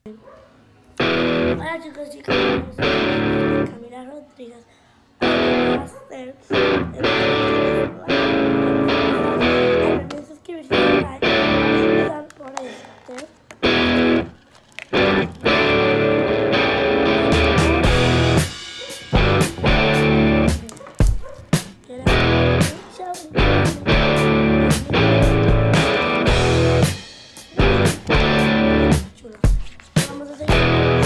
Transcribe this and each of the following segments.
Hola chicos y chicas, soy Camila Rodríguez. Hoy voy a hacer el suscribirse y like. Vamos a empezar por este. Chulo. Vamos a seguir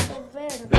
con verde.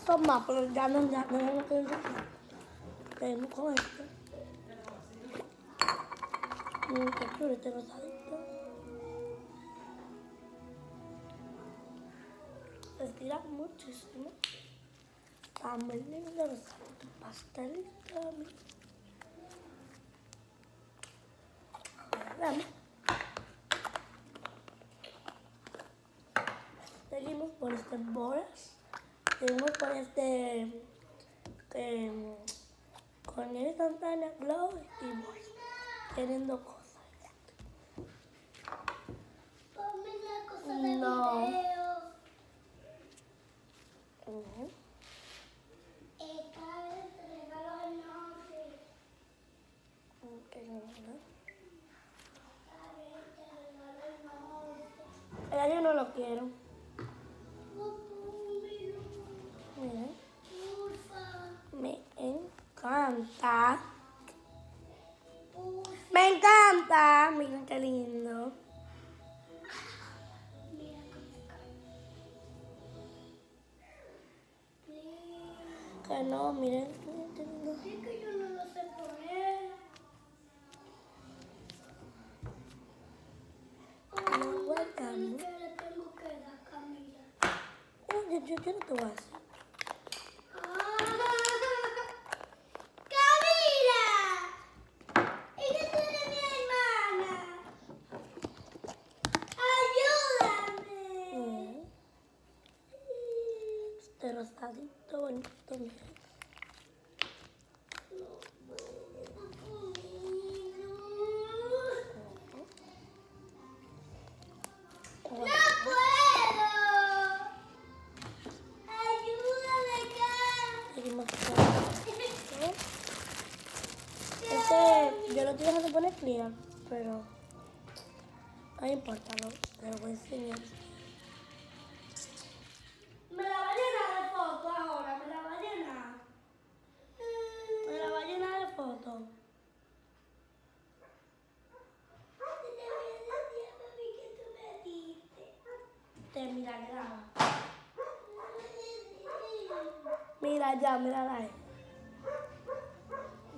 Son más, pero ya no lo que tenemos con esto. Qué chulo este rosadito. Se estira muchísimo. Está muy lindo el rosadito pastelito. Veamos. Seguimos por este bolas. Seguimos por este con el instantánea glow y voy teniendo cosas. Ponme la cosa de No. video. Uh-huh. Esta vez te regalo el nombre. Okay, no. Esta vez te regalo el nombre. Yo no lo quiero. Pónmelo, Miren, porfa. me encanta. Porfa. Me encanta. Miren qué lindo. Mira cómo cae. Please. Que no, miren qué lindo. Es que yo no lo sé poner. No, guardamos. ¿Qué le tengo que dar, Camila? Yo no te voy a hacer. ¡Camila! ¡Ella tiene mi hermana! ¡Ayúdame! Este rosadito bonito, miren. ¡No puedo! ¡Ayúdame acá! Seguimos con yo lo estoy dejando poner clear, pero no importa, te lo voy a enseñar. Me la va a llenar de fotos ahora, me la va a llenar. Mira allá, mira ahí.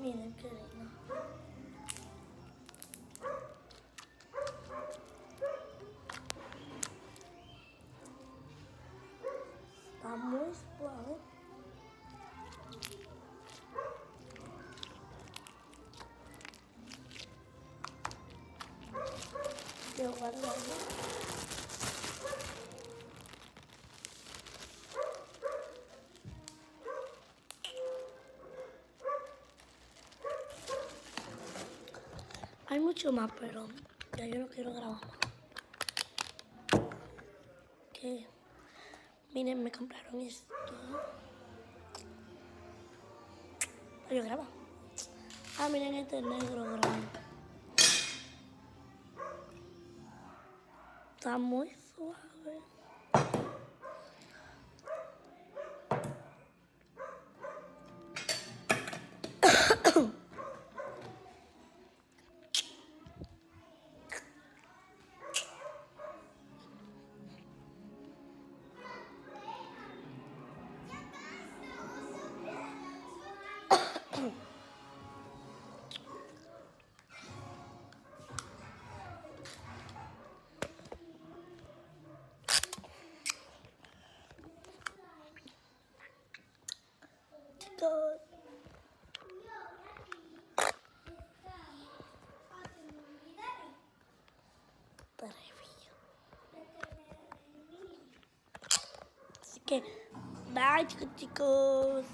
Miren qué lindo. Está muy suave. Yo guardarlo. Hay mucho más, pero ya yo no quiero grabar más. Que miren, me compraron esto. Yo grabo. Ah, miren este negro grande. Está muy suave. Chicos. Así que, bye chicos.